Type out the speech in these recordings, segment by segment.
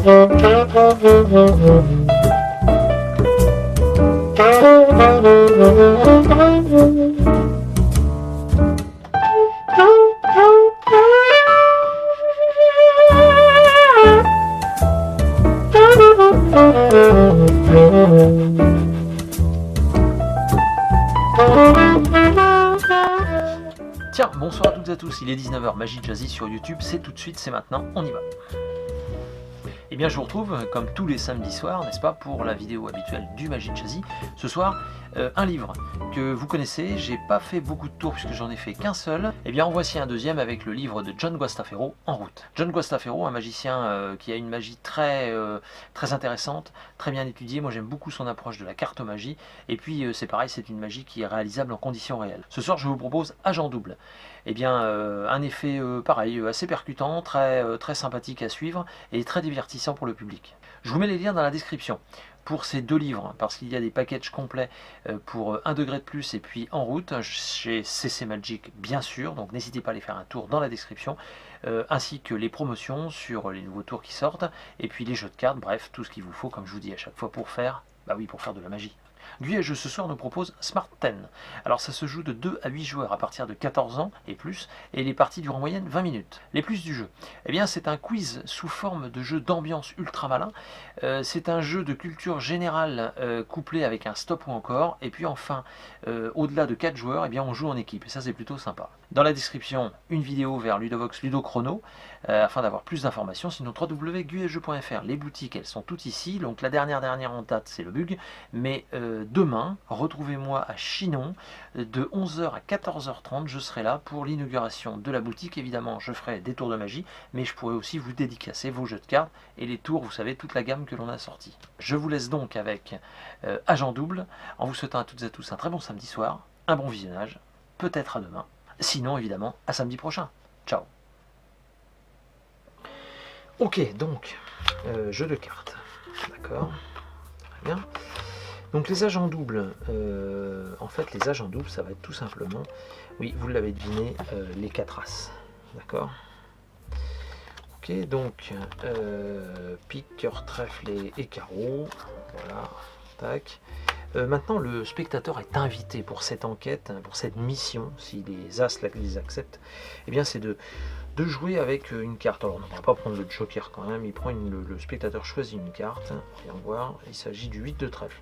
Tiens, bonsoir à toutes et à tous, il est 19h, Magie Jazzy sur YouTube, c'est tout de suite, c'est maintenant, on y va. Et bien je vous retrouve, comme tous les samedis soirs, n'est-ce pas, pour la vidéo habituelle du Magie Jazzy. Ce soir, un livre que vous connaissez, j'ai pas fait beaucoup de tours puisque j'en ai fait qu'un seul. Et bien en voici un deuxième avec le livre de John Guastafero, En route. John Guastafero, un magicien qui a une magie très intéressante, très bien étudiée. Moi j'aime beaucoup son approche de la cartomagie. Et puis c'est pareil, c'est une magie qui est réalisable en conditions réelles. Ce soir je vous propose Agent Double. Eh bien un effet pareil, assez percutant, très sympathique à suivre et très divertissant pour le public. Je vous mets les liens dans la description pour ces deux livres, parce qu'il y a des packages complets pour 1 degré de plus et puis En route, chez CC Magic bien sûr, donc n'hésitez pas à aller faire un tour dans la description, ainsi que les promotions sur les nouveaux tours qui sortent, et puis les jeux de cartes, bref, tout ce qu'il vous faut, comme je vous dis à chaque fois, pour faire de la magie. Guyage ce soir nous propose Smart 10. Alors ça se joue de 2 à 8 joueurs à partir de 14 ans et plus, et les parties durent en moyenne 20 minutes. Les plus du jeu, eh bien c'est un quiz sous forme de jeu d'ambiance ultra malin. C'est un jeu de culture générale couplé avec un stop ou encore, et puis enfin, au-delà de 4 joueurs, eh bien on joue en équipe, et ça c'est plutôt sympa. Dans la description, une vidéo vers Ludovox Ludochrono, afin d'avoir plus d'informations, sinon www.guyagejeux.fr. Les boutiques, elles sont toutes ici, donc la dernière en date, c'est le bug, mais demain, retrouvez-moi à Chinon, de 11h à 14h30, je serai là pour l'inauguration de la boutique. Évidemment, je ferai des tours de magie, mais je pourrai aussi vous dédicacer vos jeux de cartes et les tours, vous savez, toute la gamme que l'on a sortie. Je vous laisse donc avec Agent Double, en vous souhaitant à toutes et à tous un très bon samedi soir, un bon visionnage, peut-être à demain, sinon évidemment à samedi prochain. Ciao. Ok, donc, jeu de cartes, d'accord, très bien. Donc les agents doubles, en fait les agents doubles ça va être tout simplement, oui vous l'avez deviné, les 4 as, d'accord. Ok, donc pique, cœur, trèfle et carreau, voilà, tac. Maintenant le spectateur est invité pour cette enquête, pour cette mission, si les as les acceptent, eh bien c'est de jouer avec une carte. Alors on ne va pas prendre le joker quand même, le spectateur choisit une carte, voyons voir, il s'agit du 8 de trèfle.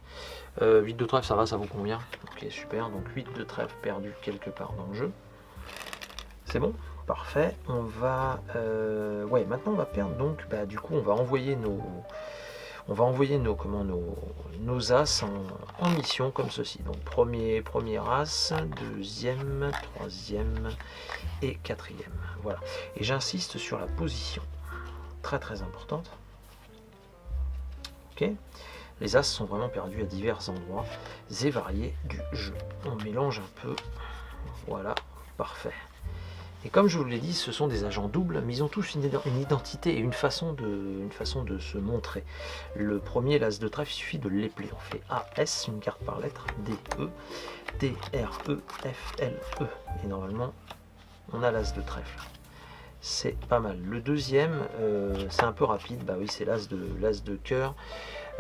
8 de trèfle, ça va, ça vous convient? Ok, super, donc 8 de trèfle perdu quelque part dans le jeu. C'est bon? Parfait. On va... ouais, maintenant on va perdre, donc, du coup on va envoyer nos... nos as en mission comme ceci. Donc premier as, deuxième, troisième et quatrième. Voilà. Et j'insiste sur la position. Très importante. Ok. Les as sont vraiment perdus à divers endroits et variés du jeu. On mélange un peu. Voilà. Parfait. Et comme je vous l'ai dit, ce sont des agents doubles, mais ils ont tous une identité et une façon de se montrer. Le premier, l'as de trèfle, il suffit de l'épeler. On fait AS, une carte par lettre, DE, TRE, FLE. Et normalement, on a l'as de trèfle. C'est pas mal. Le deuxième, c'est un peu rapide. Bah oui, c'est l'as de cœur.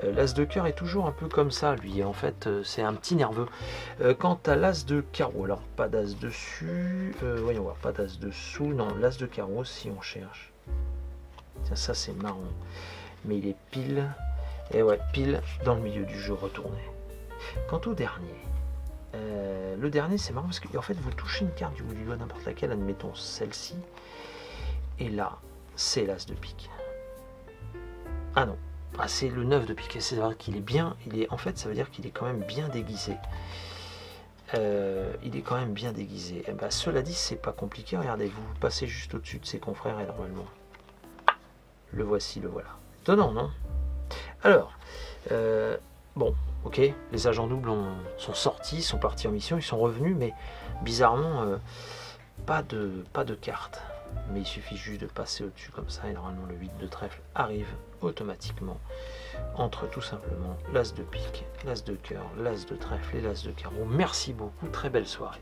L'as de cœur est toujours un peu comme ça, lui. En fait, c'est un petit nerveux. Quant à l'as de carreau, alors pas d'as dessus. Voyons voir, pas d'as dessous. Non, l'as de carreau, si on cherche. Tiens, ça c'est marrant. Mais il est pile. Et ouais, pile dans le milieu du jeu retourné. Quant au dernier. Le dernier, c'est marrant parce qu'en fait, vous touchez une carte du bout du doigt, n'importe laquelle, admettons celle-ci. Et là, c'est l'as de pique. Ah non. Ah, c'est le 9 de pique, c'est-à-dire qu'il est bien, en fait ça veut dire qu'il est quand même bien déguisé. Il est quand même bien déguisé. Et ben, cela dit, c'est pas compliqué, regardez, vous passez juste au-dessus de ses confrères et normalement, le voici, le voilà. Étonnant, non? Alors, bon, ok, les agents doubles sont sortis, sont partis en mission, ils sont revenus, mais bizarrement, pas de carte. Mais il suffit juste de passer au-dessus comme ça et normalement le 8 de trèfle arrive automatiquement entre tout simplement l'as de pique, l'as de cœur, l'as de trèfle et l'as de carreau. Merci beaucoup, très belle soirée.